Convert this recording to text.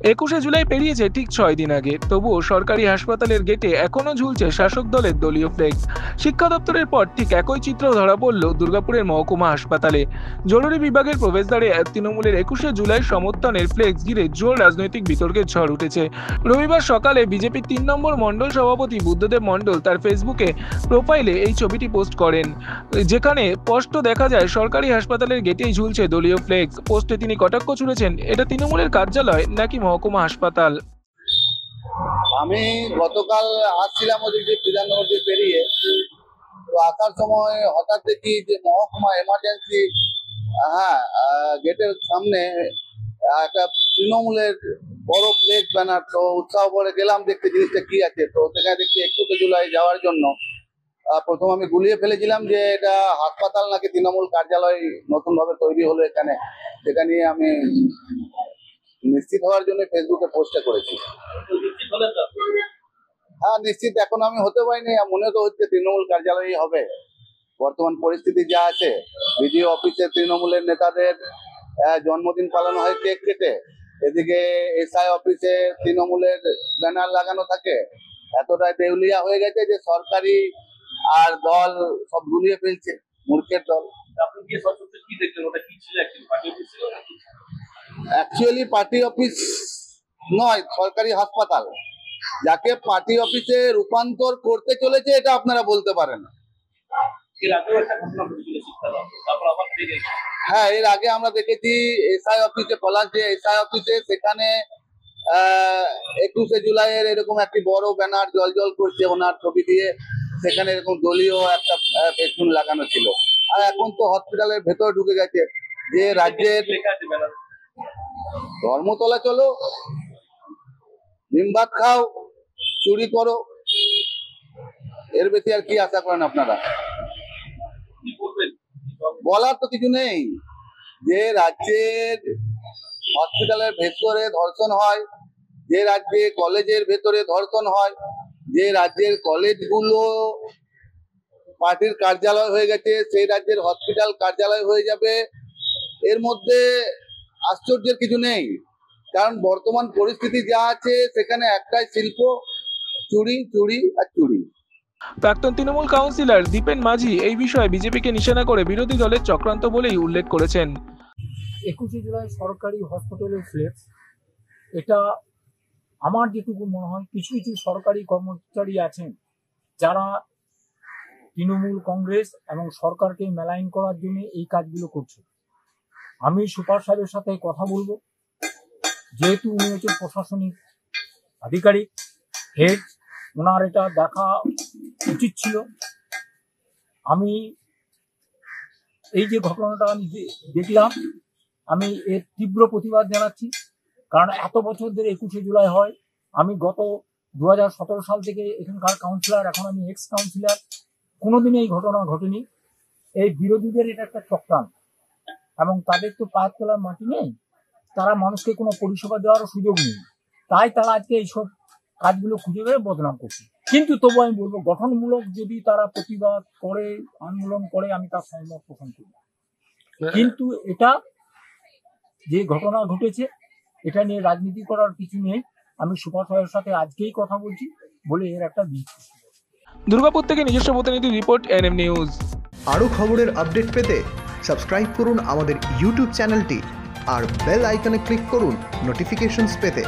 21শে জুলাই পেরিয়েছে ঠিক 6 দিন আগে, তবুও সরকারি হাসপাতালের গেটে এখনো ঝুলছে শাসক দলের দলীয় ফ্লেক্স। শিক্ষা দপ্তরের পর ঠিক একই চিত্র ধরা পড়ল দুর্গাপুরের মহকুমা হাসপাতালে। জরুরি বিভাগের প্রবেশদ্বারে তৃণমূলের 21শে জুলাই সমর্থনের ফ্লেক্স ঘিরে জোর রাজনৈতিক বিতর্কের ঝড় উঠেছে। রবিবার সকালে বিজেপির 3 নম্বর মণ্ডল সভাপতি বুদ্ধদেব মণ্ডল তার ফেসবুকে প্রোফাইলে এই ছবিটি পোস্ট করেন, যেখানে স্পষ্ট দেখা যায় সরকারি হাসপাতালের গেটেই ঝুলছে দলীয় ফ্লেক্স। পোস্টে তিনি কটাক্ষ ছুড়েছেন, এটা তৃণমূলের কার্যালয় নাকি মহকুমা হাসপাতাল। আমি গতকাল আসছিলাম ওদিক দিয়ে বিধাননগর দিয়ে পেরিয়ে, তো আসার সময় হঠাৎ দেখি যে মহকুমা এমার্জেন্সি গেটের সামনে একটা তৃণমূলের বড় ফ্লেক্স ব্যানার। তো উৎসাহ করে গেলাম দেখতে জিনিসটা কি আছে। তো সেখানে দেখছি 21শে জুলাই যাওয়ার জন্য প্রথম আমি গুলিয়ে ফেলেছিলাম যে এটা হাসপাতাল নাকি তৃণমূল কার্যালয় নতুন ভাবে তৈরি হলো এখানে। সেটা নিয়ে আমি নিশ্চিত হওয়ার জন্য ফেসবুকে পোস্টটা করেছি। হ্যাঁ, নিশ্চিত এখন আমি হতে পারিনি, মনে তো হচ্ছে তৃণমূল কার্যালয়ই হবে। বর্তমান পরিস্থিতি যা আছে, বিডিও অফিসে তৃণমূলের নেতাদের জন্মদিন পালন হয় কেক কেটে, এদিকে এসআই অফিসে তৃণমূলের ব্যানার লাগানো থাকে। এতটাই দেউলিয়া হয়ে গেছে যে সরকারি আর দল সব গুলিয়ে ফেলছে, মূর্খের দল। অ্যাকচুয়ালি পার্টি অফিস নয়, সরকারি হাসপাতাল। যাকে পার্টি অফিসে রূপান্তর করতে চলেছে এটা আপনারা বলতে পারেন। হ্যাঁ, এর আগে আমরা দেখেছি এসআই অফিসে, পলাশ যে এসআই অফিসে, সেখানে 21শে জুলাইয়ের এরকম একটি বড় ব্যানার জল জল করছে ওনার ছবি দিয়ে, সেখানে এরকম দলীয় একটা পেছন লাগানো ছিল। আর এখন তো হসপিটালের ভেতর ঢুকে গেছে। যে রাজ্যের ধর্মতলা চলো, নিমবাত খাও, চুরি করো, এর বেশি আর কি আশা করেন আপনারা? বলার তো কিছু নেই। যে রাজ্যের হসপিটালের ভেতরে ধর্ষণ হয়, যে রাজ্যে কলেজের ভেতরে ধর্ষণ হয়, যে রাজ্যের কলেজগুলো পার্টির কার্যালয় হয়ে গেছে, সেই রাজ্যের হসপিটাল কার্যালয় হয়ে যাবে, এর মধ্যে আশ্চর্যের কিছু নেই। কারণ বর্তমান পরিস্থিতি যা আছে সেখানে একটাই শিল্প, চুরি, চুরি আর চুরি। প্রাক্তন তৃণমূল কাউন্সিলর দীপেন মাঝি এই বিষয়ে বিজেপিকে নিশানা করে বিরোধী দলের চক্রান্ত বলেই উল্লেখ করেছেন। 21শে জুলাই সরকারি হসপিটালের ফ্লেক্স, এটা আমার যেটুকু মনে হয় কিছু কিছু সরকারি কর্মচারী আছেন যারা তৃণমূল, কংগ্রেস এবং সরকারকে মেলাইন করার জন্য এই কাজগুলো করছে। আমি সুপার সাহেবের সাথে কথা বলবো, যেহেতু উনি হচ্ছেন প্রশাসনিক আধিকারিক, হেড, ওনার এটা দেখা উচিত ছিল। আমি এই যে ঘটনাটা আমি দেখলাম, আমি এর তীব্র প্রতিবাদ জানাচ্ছি। কারণ এত বছর ধরে 21শে জুলাই হয়। আমি গত 2017 সাল থেকে এখানকার কাউন্সিলর, এখন আমি এক্স কাউন্সিলর, কোনোদিনই এই ঘটনা ঘটেনি। এই বিরোধীদের এটা একটা চক্রান্ত, এবং তাদের তো পায়ের তোলার মাটি নেই, তারা মানুষকে কোনো পরিষেবা দেওয়ারও সুযোগ নেই, তাই তারা আজকে এইসব কাজগুলো খুঁজে বের বদনাম করছে। কিন্তু তবু আমি বলবো, গঠনমূলক যদি তারা প্রতিবাদ করে, আন্দোলন করে, আমি তার সহমত পোষণ করি। কিন্তু এটা যে ঘটনা ঘটেছে, এটা নিয়ে রাজনীতি করার কিছু নেই। আমি সুপার সাহেবের সাথে আজকেই কথা বলছি বলে এর একটা দিক। দুর্গাপুর থেকে নিজস্ব প্রতিনিধি রিপোর্ট, এনএম নিউজ। আরও খবরের আপডেট পেতে সাবস্ক্রাইব করুন আমাদের ইউটিউব চ্যানেলটি আর বেল আইকনে ক্লিক করুন নোটিফিকেশনস পেতে।